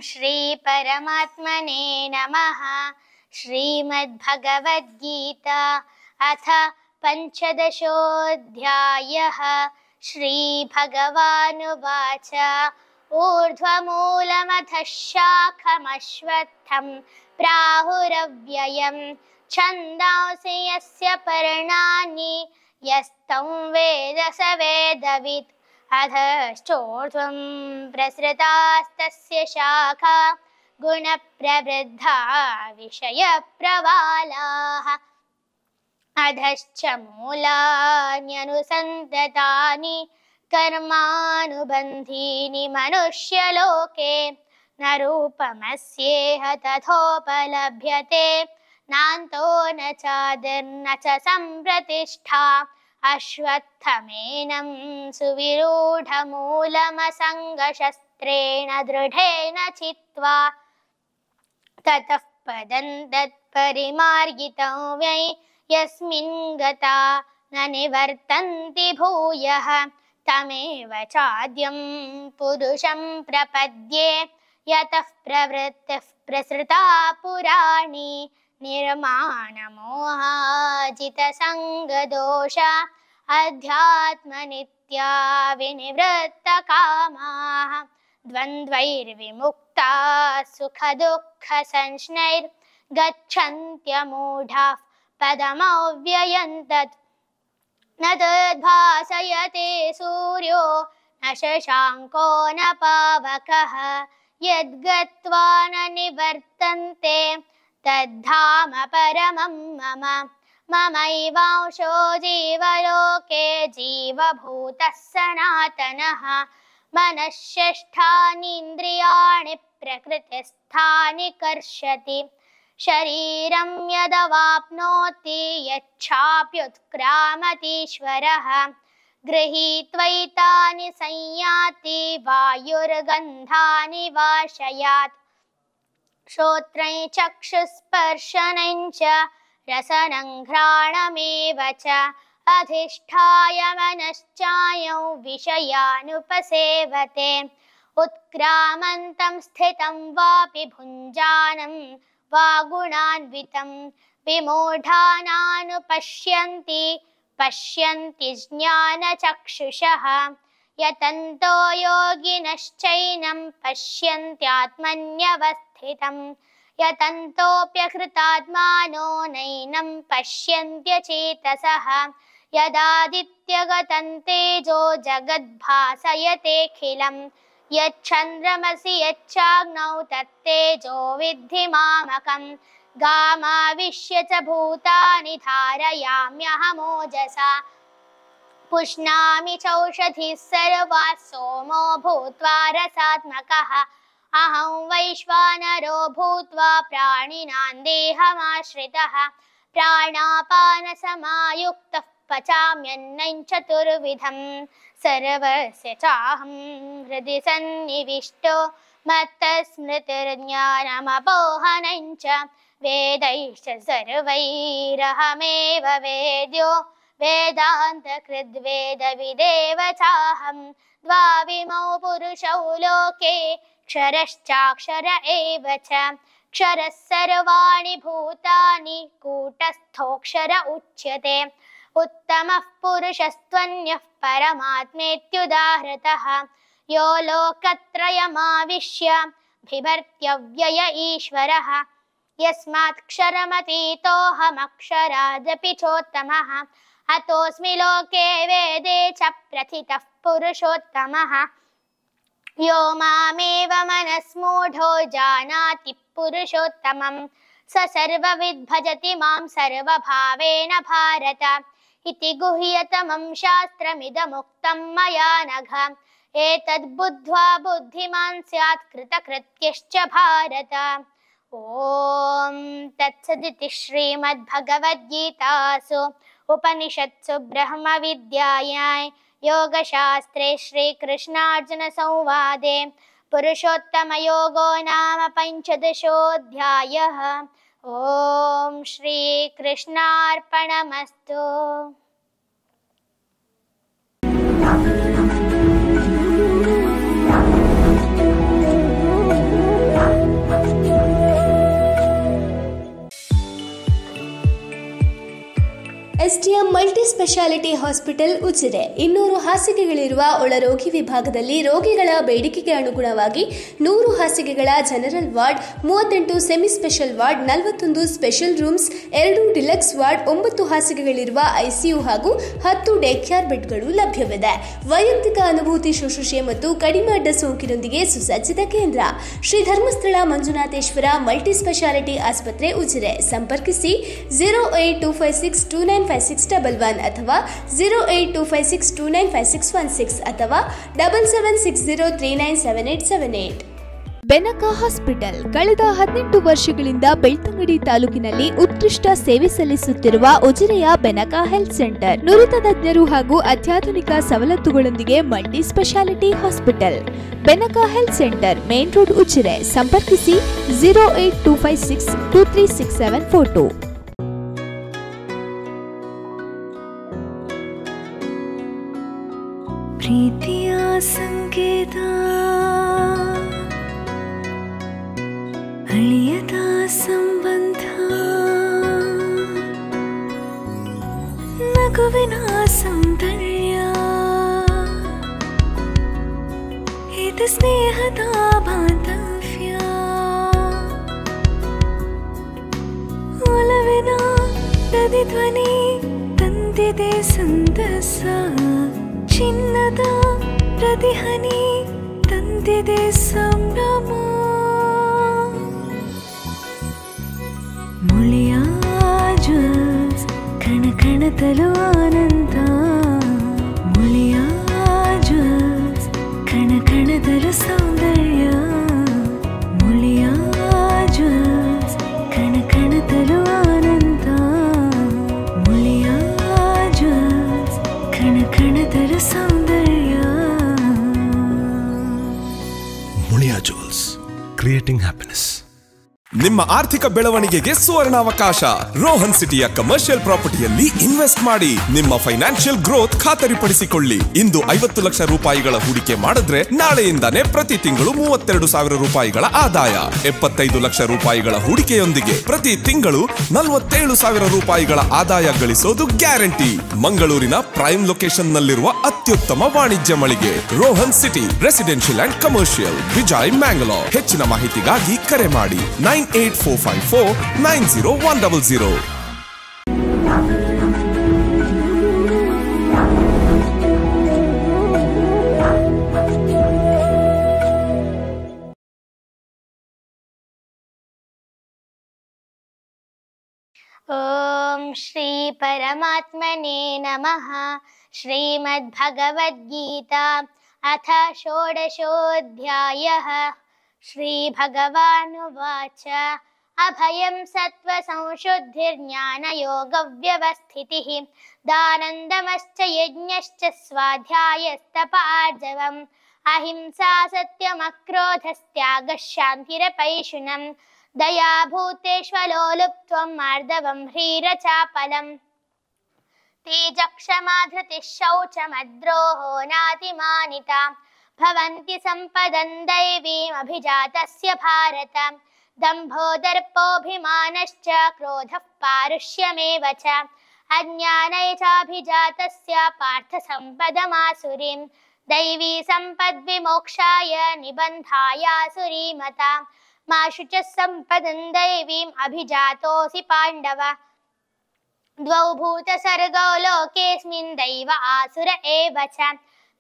श्री परमात्मने नमः। श्रीमद्भगवद्गीता अथ पंचदशोऽध्यायः। श्रीभगवानुवाच ऊर्ध्वमूलमथ शाखमश्वत्थं प्राहुरव्ययं छन्दांसि यस्य पर्णानि यस्तं वेद स वेदवित्। अधश्चोर्ध्वं प्रसृतास्तस्य शाखा गुणप्रवृद्धा विषयप्रवालाः। अधश्च मूलान्यनुसन्ततानि कर्मानुबन्धीनि मनुष्यलोके। न रूपमस्येह तथोपलभ्यते नान्तो न चादिर्न च सम्प्रतिष्ठा। अश्वत्थमेनं सुविरूढमूलमसङ्गशस्त्रेण दृढेन चित्वा ततः पदं तत्परिमार्गितं वै यस्मिन् गता न निवर्तन्ति भूयः। तमेव चाद्यं पुरुषं प्रपद्ये यतः प्रवृत्तिः प्रसृता पुराणी। निर्माणमोहाजितसङ्गदोष अध्यात्मनित्या विनिवृत्तकामाः। द्वन्द्वैर्विमुक्ताः सुखदुःखसंज्ञैर्गच्छन्त्यमूढाः पदमव्ययं तत्। न तद्भासयते सूर्यो न शशाङ्को न पावकः यद्गत्वा न निवर्तन्ते तद्धाम परमं मम। ममैवांशो जीवलोके जीवभूतः सनातनः। मनःषष्ठानीन्द्रियाणि प्रकृतिस्थानि कर्षति। शरीरं यदवाप्नोति यच्छाप्युत्क्रामतीश्वरः गृहीत्वैतानि संयाति वायुर्गन्धानि वाशयात्। श्रोत्रं चक्षुस्पर्शनं च रसनं घ्राणमेव च अधिष्ठाय मनश्चायं विषयानुपसेवते। उत्क्रामन्तं स्थितं वापि भुञ्जानं वा गुणान्वितं विमूढानानुपश्यन्ति पश्यन्ति ज्ञानचक्षुषः। यतन्तो योगिनश्चैनं पश्यन्त्यात्मन्यवस्थितं यतन्तोऽप्यकृतात्मानो नैनं पश्यन्त्यचेतसः। यदादित्यगतं तेजो जगद्भासयतेऽखिलं यच्चन्द्रमसि यच्चाग्नौ तत्तेजो विद्धि मामकम्। गामाविश्य च भूतानि धारयाम्यहमोजसा पुष्णामि चौषधिः सर्वाः सोमो भूत्वा रसात्मकः। अहं वैश्वानरो भूत्वा प्राणिनां देहमाश्रितः। प्राणापानसमायुक्तः पचाम्यन्नं चतुर्विधं सर्वस्य चाहं हृदि सन्निविष्टो मत्तस्मृतिर्ज्ञानमपोहनं च। वेदैश्च सर्वैरहमेव वेद्यो वेदान्तकृद्वेदविदेव चाहं। द्वाविमौ पुरुषौ लोके क्षरश्चाक्षर एव च। क्षरः सर्वाणि भूतानि कूटस्थोऽक्षर उच्यते। उत्तमः पुरुषस्त्वन्यः परमात्मेत्युदाहृतः यो लोकत्रयमाविश्य बिभर्त्यव्यय ईश्वरः। यस्मात्क्षरमतीतोऽहमक्षरादपि चोत्तमः अतोऽस्मि लोके वेदे च प्रथितः पुरुषोत्तमः। यो मामेव मनस्मूढो जानाति पुरुषोत्तमं स सर्वविद् भजति मां सर्वभावेन भारत। इति गुह्यतमं शास्त्रमिदमुक्तं मया नघ। एतद्बुद्ध्वा बुद्धिमान् स्यात् कृतकृत्यश्च भारत। ॐ तत्सदिति श्रीमद्भगवद्गीतासु उपनिषत्सु ब्रह्मविद्यायां योगशास्त्रे श्रीकृष्णार्जुनसंवादे पुरुषोत्तमयोगो नाम पञ्चदशोऽध्यायः। ॐ श्रीकृष्णार्पणमस्तु। STM multi speciality hospital Ujire 200 ಹಾಸಿಗೆಗಳಿರುವ ಒಳರೋಗಿ ವಿಭಾಗದಲ್ಲಿ ರೋಗಿಗಳ ಬೇಡಿಕೆಗೆ ಅನುಗುಣವಾಗಿ 100 ಹಾಸಿಗೆಗಳ general ward, 38 semi special ward, 41 special rooms, 2 deluxe ward, 9 ಹಾಸಿಗೆಗಳಿರುವ ICU ಹಾಗೂ 10 ಡೇ ಕೇರ್ ಬೆಡ್ಗಳು ಲಭ್ಯವಿದೆ. ವೈಯಕ್ತಿಕ ಅನುಭೂತಿ ಶುಶ್ರೂಷೆ ಮತ್ತು ಕಡಿಮೆ ಅಡ್ಡ ಸೋಂಕಿನೊಂದಿಗೆ ಸುಸಜ್ಜಿತ ಕೇಂದ್ರ. ಶ್ರೀ ಧರ್ಮಸ್ಥಳ ಮಂಜುನಾಥೇಶ್ವರ ಮಲ್ಟಿ ಸ್ಪೆಷಾಲಿಟಿ ಆಸ್ಪತ್ರೆ ಉಜಿರೆ. ಸಂಪರ್ಕಿಸಿ 08256295611 ಅಥವಾ 08256295616 ಅಥವಾ 7760397878. ಬೆನಕ ಹಾಸ್ಪಿಟಲ್ ಕಳೆದ 18 ವರ್ಷಗಳಿಂದ ಬೆಳ್ತಂಗಡಿ ತಾಲೂಕಿನಲ್ಲಿ ಉತ್ಕೃಷ್ಟ ಸೇವೆ ಸಲ್ಲಿಸುತ್ತಿರುವ ಉಜಿರೆಯ ಬೆನಕ ಹೆಲ್ತ್ ಸೆಂಟರ್ ನುರಿತ ತಜ್ಞರು ಹಾಗೂ ಅತ್ಯಾಧುನಿಕ ಸವಲತ್ತುಗಳೊಂದಿಗೆ multi speciality hospital. Benaka health centre, main road, Ujire. ಸಂಪರ್ಕಿಸಿ 08256236742. ಪ್ರೀತಿಯ ಸಂಕೇತ, ಅಳಿಯದ ಸಂಬಂಧ, ನಗುವಿನ ಸೌಂದರ್ಯ, ಇದು ಸ್ನೇಹದ ಬಾಂಧವ್ಯ, ಒಲವಿನ ಪ್ರತಿಧ್ವನಿ ತಂದಿದೆ ಸಂತಸ, ಚಿನ್ನದ ಪ್ರತಿಹನಿ ತಂದಿದೆ ಸಂಭ್ರಮ. ಮುಳಿಯ ಜ್ಯೂಸ್ ಕಣ ಕಣದಲು ಆನಂದ, ಮುಳಿಯ ಜ್ಯೂಸ್ ಕಣ ಕಣದಲು ಸೌಂದರ್ಯ, ಮುಳಿಯ ಜ್ಯೂಸ್ ಕಣ ಕಣದಲು ಆನಂದ, ಮುಳಿಯ ಜ್ಯೂಸ್ ಕಣ ಕಣದಲು ಸೌಂದರ್ಯ. ಮುಳಿಯಾ ಜ್ಯೂಸ್, ಕ್ರಿಯೇಟಿಂಗ್ ಹ್ಯಾಪಿನೆಸ್. ನಿಮ್ಮ ಆರ್ಥಿಕ ಬೆಳವಣಿಗೆಗೆ ಸುವರ್ಣಾವಕಾಶ. ರೋಹನ್ ಸಿಟಿಯ ಕಮರ್ಷಿಯಲ್ ಪ್ರಾಪರ್ಟಿಯಲ್ಲಿ ಇನ್ವೆಸ್ಟ್ ಮಾಡಿ ನಿಮ್ಮ ಫೈನಾನ್ಷಿಯಲ್ ಗ್ರೋತ್ ಖಾತರಿಪಡಿಸಿಕೊಳ್ಳಿ. ಇಂದು 50 ಲಕ್ಷ ರೂಪಾಯಿಗಳ ಹೂಡಿಕೆ ಮಾಡಿದ್ರೆ ನಾಳೆಯಿಂದಾನೇ ಪ್ರತಿ ತಿಂಗಳು 32,000 ರೂಪಾಯಿಗಳ ಆದಾಯ. 75 ಲಕ್ಷ ರೂಪಾಯಿಗಳ ಹೂಡಿಕೆಯೊಂದಿಗೆ ಪ್ರತಿ ತಿಂಗಳು 47,000 ರೂಪಾಯಿಗಳ ಆದಾಯ ಗಳಿಸೋದು ಗ್ಯಾರಂಟಿ. ಮಂಗಳೂರಿನ ಪ್ರೈಮ್ ಲೊಕೇಶನ್ ನಲ್ಲಿರುವ ಅತ್ಯುತ್ತಮ ವಾಣಿಜ್ಯ ಮಳಿಗೆ Rohan city residential and commercial, Vijay, Mangalore. ಹೆಚ್ಚಿನ ಮಾಹಿತಿಗಾಗಿ ಕರೆ ಮಾಡಿ 9845490100. ಓಂ ಶ್ರೀ ಪರಮಾತ್ಮನೇ ನಮಃ. ಶ್ರೀಮದ್ಭಗವದ್ಗೀತಾ ಅಥ ಷೋಡಶೋऽಧ್ಯಾಯಃ. ಶ್ರೀಭಗವಾನುವಾಚ ಅಭಯಂ ಸತ್ವ ಸಂಶುದ್ಧಿರ್ಜ್ಞಾನಯೋಗವ್ಯವಸ್ಥಿತಿಃ ದಾನಂದಮಶ್ಚ ಯಜ್ಞಶ್ಚ ಸ್ವಾಧ್ಯಾಯಸ್ತಪಾರ್ಜವಂ ಅಹಿಂಸಾ ಸತ್ಯಮಕ್ರೋಧಸ್ತ್ಯಾಗಃ ಶಾಂತಿರಪೈಶುನಂ ದಯಾ ಭೂತೇಷ್ವಲೋಲುಪ್ತ್ವಂ ಮಾರ್ದವಂ ಹ್ರೀರಚಾಪಲಂ ತೇಜಕ್ಷಮಾ ಧೃತಿಃ ಶೌಚಮದ್ರೋಹೋ ನಾತಿಮಾನಿತಾ ಭವಂತಿ ಸಂಪದಂ ದೈವೀಂ ಅಭಿಜಾತಸ್ಯ ಭಾರತ ದಂಭೋ ದರ್ಪೋಭಿಮಾನಶ್ಚ ಕ್ರೋಧಃ ಪಾರುಷ್ಯಮೇವ ಚ ಅಜ್ಞಾನೈಚಾಭಿಜಾತಸ್ಯ ಪಾರ್ಥ ಸಂಪದಮಾಸುರೀಂ ದೈವೀ ಸಂಪದ್ವಿಮೋಕ್ಷಾಯ ನಿಬಂಧಾಯಾಸುರೀಮತಾ ಮಾ ಶುಚಃ ಸಂಪದಂ ದೈವೀಂ ಅಭಿಜಾತೋऽಸಿ ಪಾಂಡವ ದ್ವೌ ಭೂತಸರ್ಗೌ ಲೋಕೇಸ್ಮಿನ್ ದೈವ ಆಸುರ ಏವ ಚ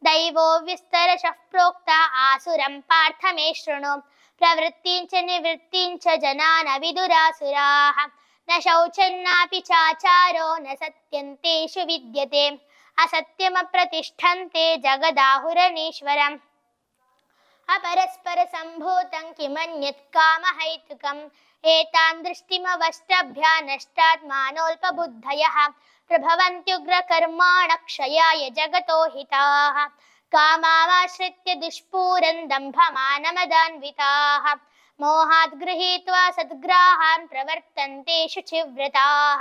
ದೈವೋ ವಿಸ್ತರಶಃ ಪ್ರೋಕ್ತ ಆಸುರಂ ಪಾರ್ಥ ಮೇ ಶೃಣು ಪ್ರವೃತ್ತಿಂಚ ನಿವೃತ್ತಿಂಚ ಜನಾನ ವಿದುರಾಸುರಾಃ ನ ಶೌಚನ್ನಾಪಿ ಚಾಚಾರೋ ನ ಸತ್ಯಂತೇಷು ವಿದ್ಯತೆ ಅಸತ್ಯಮಪ್ರತಿಷ್ಠಂತೆ ಜಗದಾಹುರನೀಶ್ವರಂ ಅಪರಸ್ಪರ ಸಂಭೂತಂ ಕಿಮನ್ಯತ್ ಕಾಮಹೈತುಕಂ ಏತಾಂ ದೃಷ್ಟಿಮವಷ್ಟಭ್ಯ ನಷ್ಟಾತ್ಮಾನೋಲ್ಪಬುದ್ಧಯಃ ಪ್ರಭವಂತ್ಯುಗ್ರಕರ್ಮಾಣ ಕ್ಷಯಾಯ ಜಗತೋ ಹಿತಾಃ ಕಾಮಾಶ್ರಿತ್ಯ ದುಷ್ಪೂರನ್ ದಂಭಮಾನಮದಾನ್ವಿತಾಃ ಮೋಹಾತ್ ಗೃಹೀತ್ವಾ ಸದ್ಗ್ರಾಹಾನ್ ಪ್ರವರ್ತಂತೆ ಶುಚಿವ್ರತಾಃ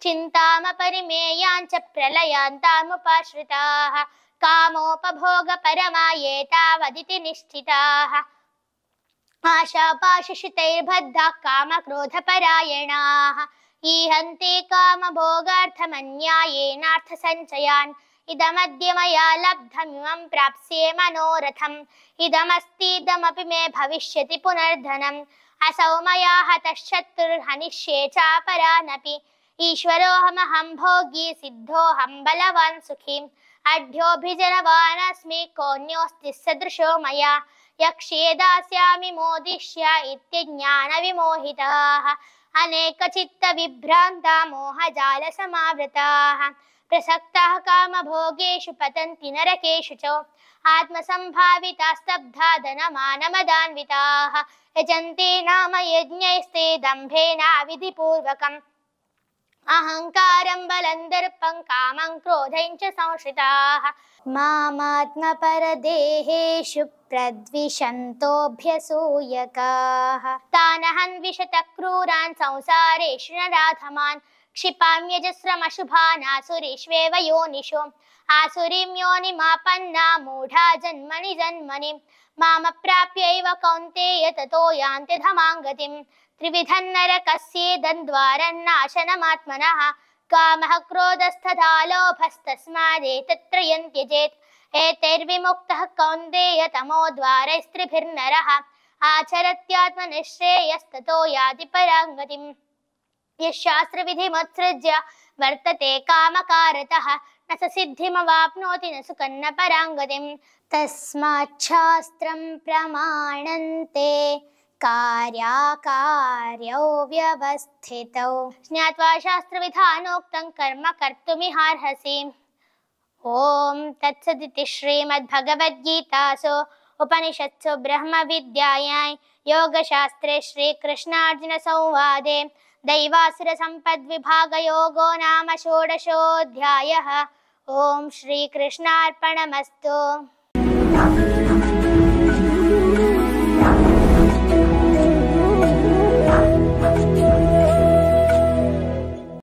ಚಿಂತಾಮಪರಿಮೇಯಾಂಚ ಪ್ರಲಯಾಂತಾಮುಪಾಶ್ರಿತಾಃ ಕಾಮೋಪಭೋಗ ಪರಮಾಯೇತಾವದಿತಿ ನಿಶ್ಚಿತಾಃ ಆಶಾಪಾಶುಷಿತೈರ್ಬದ್ಧಾಃ ಕಾಮಕ್ರೋಧಪರಾಯಣಾಃ ईहन्ते कामभोगार्थमन्यायेनार्थसञ्चयान् इदमद्य मया लब्धमिमं प्राप्स्ये मनोरथम् इदमस्तीदमपि मे भविष्यति पुनर्धनम् असौ मया हतश्शत्रुर्हनिष्ये चापरानपि ईश्वरोऽहमहं भोगी सिद्धोऽहं बलवान् सुखी अढ्योऽभिजनवानस्मि कोऽन्योऽस्ति सदृशो मया यक्ष्ये दास्यामि मोदिष्य इत्यज्ञानविमोहिताः अनेकचित्तविभ्रान्ता मोहजालसमावृताः प्रसक्ताः कामभोगेषु पतन्ति नरकेषु च आत्मसम्भाविता स्तब्धा धनमानमदान्विताः यजन्ते नाम यज्ञैस्ते दम्भेनाविधिपूर्वकम् अहङ्कारं बलं दर्पं कामं क्रोधं च संश्रिताः मामात्मपरदेहेषु प्रद्विषन्तोऽभ्यसूयकाः तानहं द्विषतः क्रूरान् संसारेषु नराधमान् क्षिपाम्यजस्रमशुभानासुरीष्वेव योनिषु आसुरीं योनिमापन्ना मूढा जन्मनि जन्मनि मामप्राप्यैव कौन्तेय ततो यान्ति धमाङ्गतिम् त्रिविधं नरकस्येदन्द्वारन्नाशनमात्मनः कामः क्रोधस्तथा लोभस्तस्मादेतत्त्रयं त्यजेत् एतैर्विमुक्तः कौन्तेय तमोद्वारैस्त्रिभिर्नरः आचरत्यात्मनिःश्रेयस्ततो याति पराङ्गतिम् यः शास्त्रविधिमुत्सृज्य वर्तते कामकारतः न स सिद्धिमवाप्नोति न सुखं न पराङ्गतिम् तस्माच्छास्त्रं प्रमाणन्ते कार्याकार्यौ व्यवस्थितौ ज्ञात्वा शास्त्रविधानोक्तं कर्म कर्तुमिहार्हसि। ॐ तत्सदिति श्रीमद्भगवद्गीतासु उपनिषत्सु ब्रह्मविद्यायां योगशास्त्रे श्रीकृष्णार्जुनसंवादे दैवासुरसम्पद्विभागयोगो नाम षोडशोऽध्यायः। ॐ श्रीकृष्णार्पणमस्तु।